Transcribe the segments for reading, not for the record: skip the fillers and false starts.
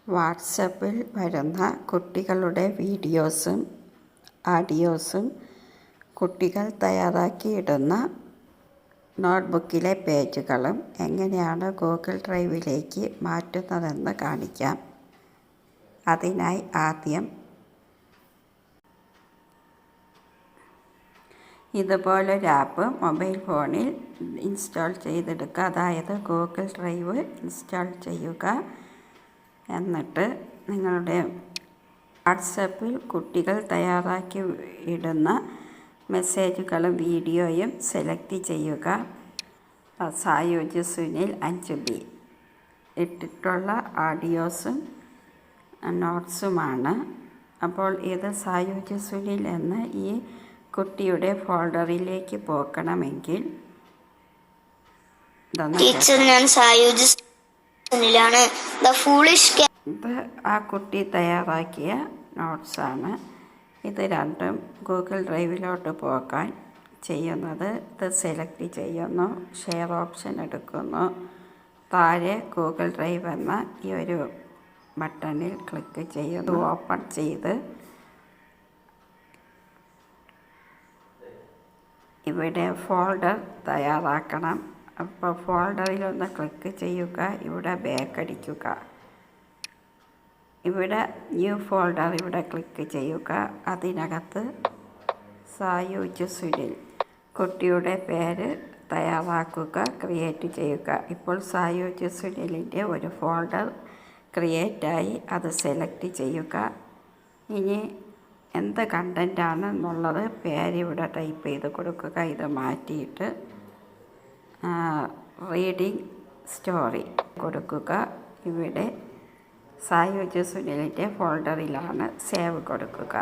വാട്സപ്പിൽ വരുന്ന കുട്ടികളുടെ വീഡിയോസും ഓഡിയോസും കുട്ടികൾ തയ്യാറാക്കിയിടുന്ന നോട്ട്ബുക്കിലെ പേജുകളും എങ്ങനെയാണ് ഗൂഗിൾ ഡ്രൈവിലേക്ക് മാറ്റുന്നതെന്ന് കാണിക്കാം. അതിനായി ആദ്യം ഇതുപോലൊരു ആപ്പ് മൊബൈൽ ഫോണിൽ ഇൻസ്റ്റാൾ ചെയ്തെടുക്കുക. അതായത് ഗൂഗിൾ ഡ്രൈവ് ഇൻസ്റ്റാൾ ചെയ്യുക. എന്നിട്ട് നിങ്ങളുടെ വാട്സപ്പിൽ കുട്ടികൾ തയ്യാറാക്കി ഇടുന്ന മെസ്സേജുകളും വീഡിയോയും സെലക്ട് ചെയ്യുക. സായൂജ് സുനിൽ 5B ഇട്ടിട്ടുള്ള ഓഡിയോസും നോട്ട്സുമാണ്. അപ്പോൾ ഇത് സായൂജ് സുനിൽ എന്ന ഈ കുട്ടിയുടെ ഫോൾഡറിലേക്ക് പോകണമെങ്കിൽ ഇത് ആ കുട്ടി തയ്യാറാക്കിയ നോട്ട്സാണ്. ഇത് രണ്ടും ഗൂഗിൾ ഡ്രൈവിലോട്ട് പോകാൻ ചെയ്യുന്നത്. ഇത് സെലക്ട് ചെയ്യുന്നു, ഷെയർ ഓപ്ഷൻ എടുക്കുന്നു, താഴെ ഗൂഗിൾ ഡ്രൈവ് എന്ന ഈ ഒരു ബട്ടണിൽ ക്ലിക്ക് ചെയ്യുന്നു. ഓപ്പൺ ചെയ്ത് ഇവിടെ ഫോൾഡർ തയ്യാറാക്കണം. അപ്പോൾ ഫോൾഡറിലൊന്ന് ക്ലിക്ക് ചെയ്യുക. ഇവിടെ ബാക്ക് അടിക്കുക. ഇവിടെ ന്യൂ ഫോൾഡർ ഇവിടെ ക്ലിക്ക് ചെയ്യുക. അതിനകത്ത് സായൂജ് സുനിൽ കുട്ടിയുടെ പേര് തയ്യാറാക്കുക, ക്രിയേറ്റ് ചെയ്യുക. ഇപ്പോൾ സായൂജ് സുനിലിൻ്റെ ഒരു ഫോൾഡർ ക്രിയേറ്റായി. അത് സെലക്ട് ചെയ്യുക. ഇനി എന്ത് കണ്ടൻ്റാണെന്നുള്ളത് പേരിവിടെ ടൈപ്പ് ചെയ്ത് കൊടുക്കുക. ഇത് മാറ്റിയിട്ട് റീഡിങ് സ്റ്റോറി കൊടുക്കുക. ഇവിടെ സായൂജ് സുനിലിൻ്റെ ഫോൾഡറിലാണ് സേവ് കൊടുക്കുക.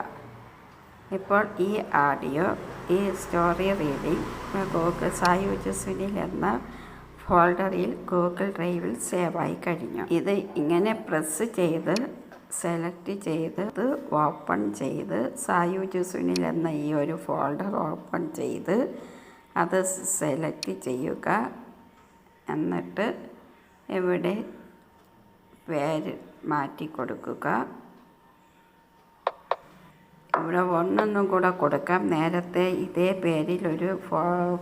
ഇപ്പോൾ ഈ ഓഡിയോ, ഈ സ്റ്റോറി റീഡിങ് സായൂജ് സുനിൽ എന്ന ഫോൾഡറിൽ ഗൂഗിൾ ഡ്രൈവിൽ സേവായി കഴിഞ്ഞു. ഇത് ഇങ്ങനെ പ്രസ് ചെയ്ത് സെലക്ട് ചെയ്ത് ഓപ്പൺ ചെയ്ത് സായൂജ് സുനിൽ എന്ന ഈ ഒരു ഫോൾഡർ ഓപ്പൺ ചെയ്ത് അത് സെലക്ട് ചെയ്യുക. എന്നിട്ട് ഇവിടെ പേര് മാറ്റി കൊടുക്കുക. ഇവിടെ ഒന്നൊന്നും കൂടെ കൊടുക്കാം. നേരത്തെ ഇതേ പേരിൽ ഒരു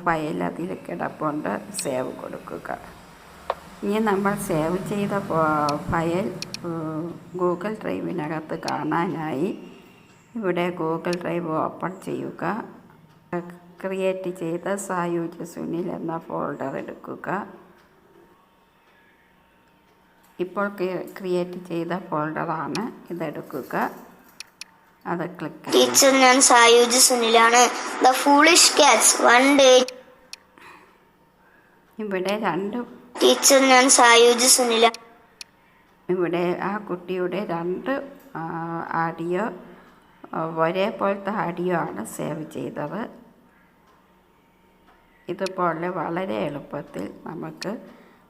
ഫയൽ അതിൽ കിടപ്പുണ്ട്. സേവ് കൊടുക്കുക. ഇനി നമ്മൾ സേവ് ചെയ്ത ഫയൽ ഗൂഗിൾ ഡ്രൈവിനകത്ത് കാണാനായി ഇവിടെ ഗൂഗിൾ ഡ്രൈവ് ഓപ്പൺ ചെയ്യുക. ക്രിയേറ്റ് ചെയ്ത സായൂജ് സുനിൽ എന്ന ഫോൾഡർ എടുക്കുക. ഇപ്പോൾ ക്രിയേറ്റ് ചെയ്ത ഫോൾഡറാണ് ഇതെടുക്കുക. അത് ക്ലിക്ക് ടീച്ചർ, ഞാൻ സായൂജ് സുനിലാണ്. The foolish cats one day. ഇവിടെ രണ്ട് ടീച്ചർ, ഞാൻ സായൂജ് സുനില. ഇവിടെ ആ കുട്ടിയുടെ രണ്ട് ഓഡിയോ ഒരേപോലത്തെ ഓഡിയോ ആണ് സേവ് ചെയ്തത്. ഇതുപോലെ വളരെ എളുപ്പത്തിൽ നമുക്ക്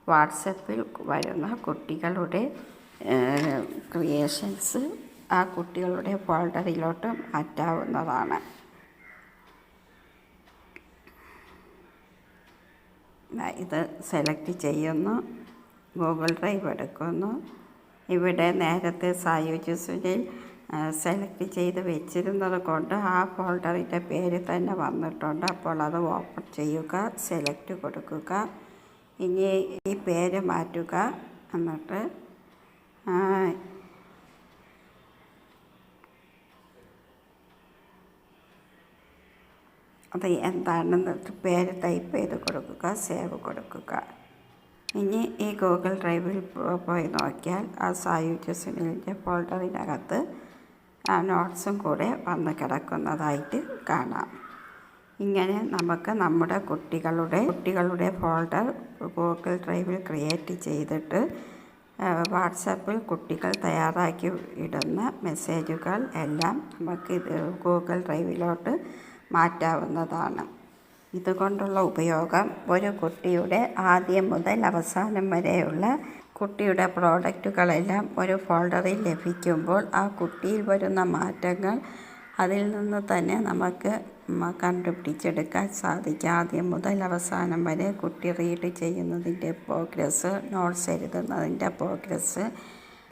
വാട്സപ്പിൽ വരുന്ന കുട്ടികളുടെ ക്രിയേഷൻസ് ആ കുട്ടികളുടെ ഫോൾഡറിലോട്ട് മാറ്റാവുന്നതാണ്. ഇത് സെലക്ട് ചെയ്യുന്നു, ഗൂഗിൾ ഡ്രൈവ് എടുക്കുന്നു. ഇവിടെ നേരത്തെ സായൂജ് സുനിൽ സെലക്ട് ചെയ്ത് വെച്ചിരുന്നത് കൊണ്ട് ആ ഫോൾഡറിൻ്റെ പേര് തന്നെ വന്നിട്ടുണ്ട്. അപ്പോൾ അത് ഓപ്പൺ ചെയ്യുക, സെലക്ട് കൊടുക്കുക. ഇനി ഈ പേര് മാറ്റുക. എന്നിട്ട് അത് എന്താണെന്ന് പേര് ടൈപ്പ് ചെയ്ത് കൊടുക്കുക, സേവ് കൊടുക്കുക. ഇനി ഈ ഗൂഗിൾ ഡ്രൈവിൽ പോയി നോക്കിയാൽ ആ സായൂജ് സുനിലിൻ്റെ ഫോൾഡറിനകത്ത് ആ നോട്ട്സും കൂടെ വന്ന് കിടക്കുന്നതായിട്ട് കാണാം. ഇങ്ങനെ നമുക്ക് നമ്മുടെ കുട്ടികളുടെ ഫോൾഡർ ഗൂഗിൾ ഡ്രൈവിൽ ക്രിയേറ്റ് ചെയ്തിട്ട് വാട്സപ്പിൽ കുട്ടികൾ തയ്യാറാക്കി ഇടുന്ന മെസ്സേജുകൾ എല്ലാം നമുക്ക് ഇത് ഗൂഗിൾ ഡ്രൈവിലോട്ട് മാറ്റാവുന്നതാണ്. ഇതുകൊണ്ടുള്ള ഉപയോഗം ഒരു കുട്ടിയുടെ ആദ്യം മുതൽ അവസാനം വരെയുള്ള കുട്ടിയുടെ പ്രോഡക്റ്റുകളെല്ലാം ഒരു ഫോൾഡറിൽ ലഭിക്കുമ്പോൾ ആ കുട്ടിയിൽ വരുന്ന മാറ്റങ്ങൾ അതിൽ നിന്ന് തന്നെ നമുക്ക് കണ്ടുപിടിച്ചെടുക്കാൻ സാധിക്കും. ആദ്യം മുതൽ അവസാനം വരെ കുട്ടി റീഡ് ചെയ്യുന്നതിൻ്റെ പ്രോഗ്രസ്, നോട്ട്സ് എഴുതുന്നതിൻ്റെ പ്രോഗ്രസ്,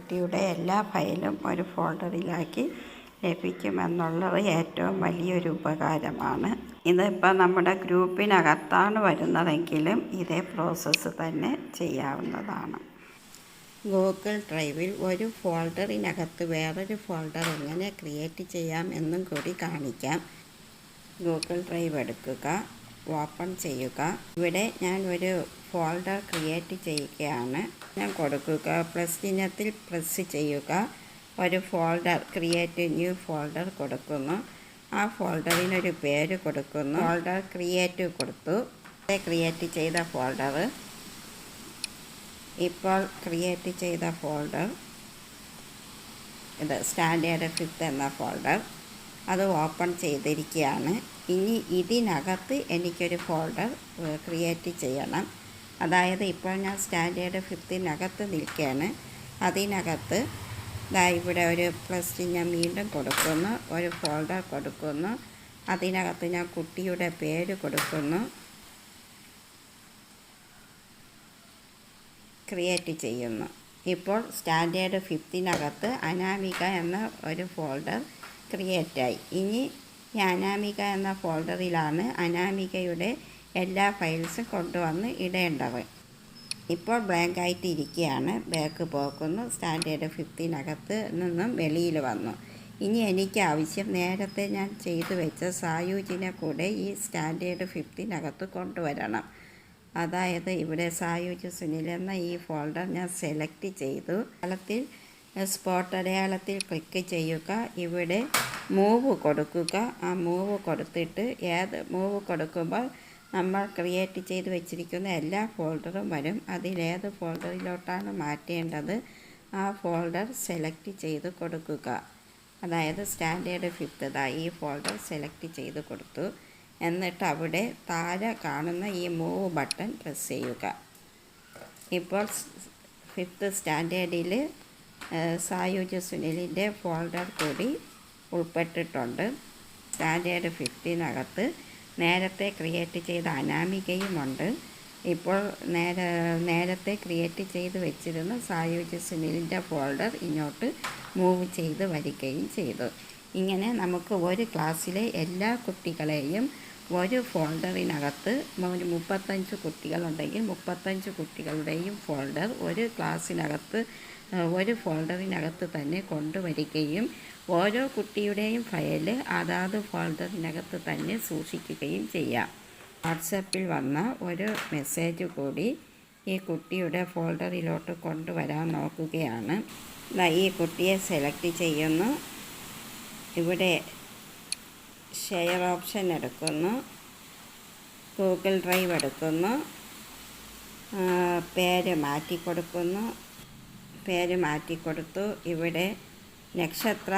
കുട്ടിയുടെ എല്ലാ ഫയലും ഒരു ഫോൾഡറിലാക്കി ലഭിക്കുമെന്നുള്ളത് ഏറ്റവും വലിയൊരു ഉപകാരമാണ്. ഇതിപ്പോൾ നമ്മുടെ ഗ്രൂപ്പിനകത്താണ് വരുന്നതെങ്കിലും ഇതേ പ്രോസസ്സ് തന്നെ ചെയ്യാവുന്നതാണ്. ഗൂഗിൾ ഡ്രൈവിൽ ഒരു ഫോൾഡറിനകത്ത് വേറൊരു ഫോൾഡർ എങ്ങനെ ക്രിയേറ്റ് ചെയ്യാം എന്നും കൂടി കാണിക്കാം. ഗൂഗിൾ ഡ്രൈവ് എടുക്കുക, ഓപ്പൺ ചെയ്യുക. ഇവിടെ ഞാൻ ഒരു ഫോൾഡർ ക്രിയേറ്റ് ചെയ്യുകയാണ്. ഞാൻ കൊടുക്കുക പ്ലസ് ചിഹ്നത്തിൽ പ്രസ് ചെയ്യുക. ഒരു ഫോൾഡർ ക്രിയേറ്റ് ന്യൂ ഫോൾഡർ കൊടുക്കുന്നു. ആ ഫോൾഡറിനൊരു പേര് കൊടുക്കുന്നു. ഫോൾഡർ ക്രിയേറ്റ് കൊടുത്തു. ക്രിയേറ്റ് ചെയ്ത ഫോൾഡർ, ഇപ്പോൾ ക്രിയേറ്റ് ചെയ്ത ഫോൾഡർ ഇത് സ്റ്റാൻഡേർഡ് 5th എന്ന ഫോൾഡർ, അത് ഓപ്പൺ ചെയ്തിരിക്കുകയാണ്. ഇനി ഇതിനകത്ത് എനിക്കൊരു ഫോൾഡർ ക്രിയേറ്റ് ചെയ്യണം. അതായത് ഇപ്പോൾ ഞാൻ സ്റ്റാൻഡേർഡ് 5th നിൽക്കുകയാണ്. അതിനകത്ത് ഇവിടെ ഒരു പ്ലസ് ചിഹ്നം വീണ്ടും കൊടുക്കുന്നു, ഒരു ഫോൾഡർ കൊടുക്കുന്നു. അതിനകത്ത് ഞാൻ കുട്ടിയുടെ പേര് കൊടുക്കുന്നു, ക്രിയേറ്റ് ചെയ്യുന്നു. ഇപ്പോൾ സ്റ്റാൻഡേർഡ് 5th അനാമിക എന്ന ഒരു ഫോൾഡർ ക്രിയേറ്റായി. ഇനി ഈ അനാമിക എന്ന ഫോൾഡറിലാണ് അനാമികയുടെ എല്ലാ ഫയൽസും കൊണ്ടുവന്ന് ഇടേണ്ടത്. ഇപ്പോൾ ബ്ലാങ്ക് ആയിട്ട് ഇരിക്കുകയാണ്. ബാക്ക് പോകുന്നു. സ്റ്റാൻഡേർഡ് 5th നിന്നും വെളിയിൽ വന്നു. ഇനി എനിക്ക് ആവശ്യം നേരത്തെ ഞാൻ ചെയ്തു വെച്ച സായുജിനെ കൂടെ ഈ സ്റ്റാൻഡേർഡ് 5th കൊണ്ടുവരണം. അതായത് ഇവിടെ സായുജ് സുനിൽ എന്ന ഈ ഫോൾഡർ ഞാൻ സെലക്ട് ചെയ്തു. അടയാളത്തിൽ സ്പോട്ട് അടയാളത്തിൽ ക്ലിക്ക് ചെയ്യുക. ഇവിടെ മൂവ് കൊടുക്കുക. ആ മൂവ് കൊടുത്തിട്ട് മൂവ് കൊടുക്കുമ്പോൾ നമ്മൾ ക്രിയേറ്റ് ചെയ്ത് വെച്ചിരിക്കുന്ന എല്ലാ ഫോൾഡറും വരും. അതിലേത് ഫോൾഡറിലോട്ടാണ് മാറ്റേണ്ടത് ആ ഫോൾഡർ സെലക്ട് ചെയ്ത് കൊടുക്കുക. അതായത് സ്റ്റാൻഡേർഡ് 5th ഈ ഫോൾഡർ സെലക്ട് ചെയ്ത് കൊടുത്തു. എന്നിട്ട് അവിടെ താഴെ കാണുന്ന ഈ മൂവ് ബട്ടൺ പ്രസ് ചെയ്യുക. ഇപ്പോൾ 5th സ്റ്റാൻഡേർഡിൽ സായുജ് സുനിലിൻ്റെ ഫോൾഡർ കൂടി ഉൾപ്പെട്ടിട്ടുണ്ട്. സ്റ്റാൻഡേർഡ് 5th നേരത്തെ ക്രിയേറ്റ് ചെയ്ത അനാമികയുമുണ്ട്. ഇപ്പോൾ നേരത്തെ ക്രിയേറ്റ് ചെയ്ത് വെച്ചിരുന്ന സായുജ് സുനിലിൻ്റെ ഫോൾഡർ ഇങ്ങോട്ട് മൂവ് ചെയ്ത് വരികയും ചെയ്തു. ഇങ്ങനെ നമുക്ക് ഒരു ക്ലാസ്സിലെ എല്ലാ കുട്ടികളെയും ഒരു ഫോൾഡറിനകത്ത് 35 കുട്ടികളുണ്ടെങ്കിൽ 35 കുട്ടികളുടെയും ഫോൾഡർ ഒരു ക്ലാസ്സിനകത്ത് ഒരു ഫോൾഡറിനകത്ത് തന്നെ കൊണ്ടുവരികയും ഓരോ കുട്ടിയുടെയും ഫയൽ അതാത് ഫോൾഡറിനകത്ത് തന്നെ സൂക്ഷിക്കുകയും ചെയ്യാം. വാട്സപ്പിൽ വന്ന ഒരു മെസ്സേജ് കൂടി ഈ കുട്ടിയുടെ ഫോൾഡറിലോട്ട് കൊണ്ടുവരാൻ നോക്കുകയാണ്. ഈ കുട്ടിയെ സെലക്ട് ചെയ്യുന്നു. ഇവിടെ ഷെയർ ഓപ്ഷൻ എടുക്കുന്നു, ഗൂഗിൾ ഡ്രൈവ് എടുക്കുന്നു, പേര് മാറ്റിക്കൊടുത്തു. ഇവിടെ നക്ഷത്ര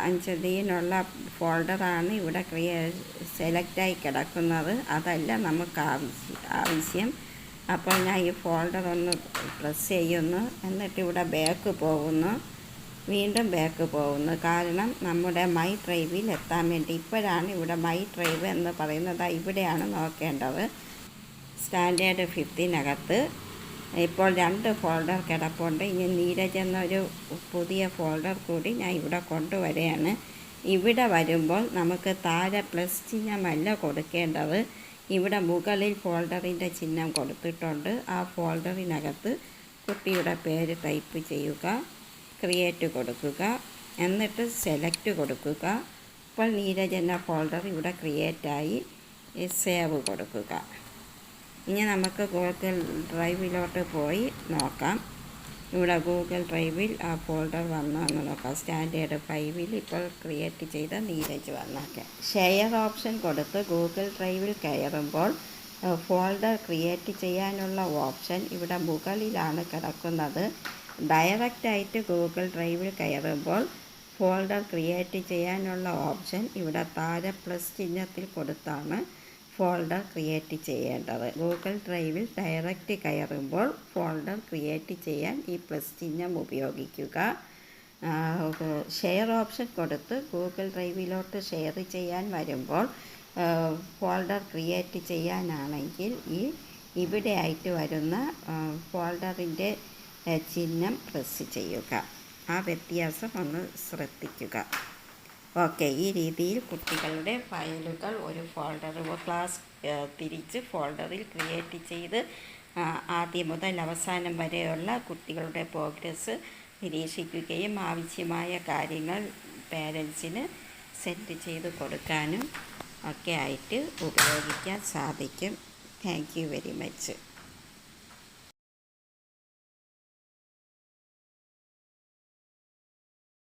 അഞ്ചതിനുള്ള ഫോൾഡറാണ് ഇവിടെ സെലക്റ്റായി കിടക്കുന്നത്. അതല്ല നമുക്ക് ആവശ്യം. അപ്പോൾ ഞാൻ ഈ ഫോൾഡർ ഒന്ന് പ്രസ് ചെയ്യുന്നു. എന്നിട്ട് ഇവിടെ വീണ്ടും ബാക്ക് പോകുന്നു. കാരണം നമ്മുടെ മൈ ഡ്രൈവിൽ എത്താൻ വേണ്ടി. ഇപ്പോഴാണ് ഇവിടെ മൈ ഡ്രൈവ് എന്ന് പറയുന്നത്. ഇവിടെയാണ് നോക്കേണ്ടത്. സ്റ്റാൻഡേർഡ് 5th ഇപ്പോൾ 2 ഫോൾഡർ കിടപ്പുണ്ട്. ഇനി നീരജ് എന്നൊരു പുതിയ ഫോൾഡർ കൂടി ഞാൻ ഇവിടെ കൊണ്ടുവരികയാണ്. ഇവിടെ വരുമ്പോൾ നമുക്ക് താഴെ പ്ലസ് ചിഹ്നമല്ല കൊടുക്കേണ്ടത്. ഇവിടെ മുകളിൽ ഫോൾഡറിൻ്റെ ചിഹ്നം കൊടുത്തിട്ടുണ്ട്. ആ ഫോൾഡറിനകത്ത് കുട്ടിയുടെ പേര് ടൈപ്പ് ചെയ്യുക, ക്രിയേറ്റ് കൊടുക്കുക, എന്നിട്ട് സെലക്ട് കൊടുക്കുക. ഇപ്പോൾ നീരജ് എന്ന ഫോൾഡർ ഇവിടെ ക്രിയേറ്റായി. സേവ് കൊടുക്കുക. ഇനി നമുക്ക് ഗൂഗിൾ ഡ്രൈവിലോട്ട് പോയി നോക്കാം. ഇവിടെ ഗൂഗിൾ ഡ്രൈവിൽ ആ ഫോൾഡർ വന്നോ എന്ന് നോക്കാം. സ്റ്റാൻഡേർഡ് 5 ഇപ്പോൾ ക്രിയേറ്റ് ചെയ്ത നീരജ് വന്നൊക്കെ. ഷെയർ ഓപ്ഷൻ കൊടുത്ത് ഗൂഗിൾ ഡ്രൈവിൽ കയറുമ്പോൾ ഫോൾഡർ ക്രിയേറ്റ് ചെയ്യാനുള്ള ഓപ്ഷൻ ഇവിടെ മുകളിലാണ് കിടക്കുന്നത്. ഡയറക്റ്റായിട്ട് ഗൂഗിൾ ഡ്രൈവിൽ കയറുമ്പോൾ ഫോൾഡർ ക്രിയേറ്റ് ചെയ്യാനുള്ള ഓപ്ഷൻ ഇവിടെ താഴെ പ്ലസ് ചിഹ്നത്തിൽ കൊടുത്താണ് ഫോൾഡർ ക്രിയേറ്റ് ചെയ്യേണ്ടത്. ഗൂഗിൾ ഡ്രൈവിൽ ഡയറക്റ്റ് കയറുമ്പോൾ ഫോൾഡർ ക്രിയേറ്റ് ചെയ്യാൻ ഈ പ്ലസ് ചിഹ്നം ഉപയോഗിക്കുക. ഷെയർ ഓപ്ഷൻ കൊടുത്ത് ഗൂഗിൾ ഡ്രൈവിലോട്ട് ഷെയർ ചെയ്യാൻ വരുമ്പോൾ ഫോൾഡർ ക്രിയേറ്റ് ചെയ്യാനാണെങ്കിൽ ഇവിടെ ആയിട്ട് വരുന്ന ഫോൾഡറിൻ്റെ ചിഹ്നം പ്രസ് ചെയ്യുക. ആ വ്യത്യാസം ഒന്ന് ശ്രദ്ധിക്കുക. ഓക്കെ, ഈ രീതിയിൽ കുട്ടികളുടെ ഫയലുകൾ ഒരു ഫോൾഡർ ക്ലാസ് തിരിച്ച് ഫോൾഡറിൽ ക്രിയേറ്റ് ചെയ്ത് ആദ്യം മുതൽ അവസാനം വരെയുള്ള കുട്ടികളുടെ പ്രോഗ്രസ് നിരീക്ഷിക്കുകയും ആവശ്യമായ കാര്യങ്ങൾ പേരൻസിന് സെറ്റ് ചെയ്ത് കൊടുക്കാനും ഒക്കെ ആയിട്ട് ഉപയോഗിക്കാൻ സാധിക്കും. Thank you very much.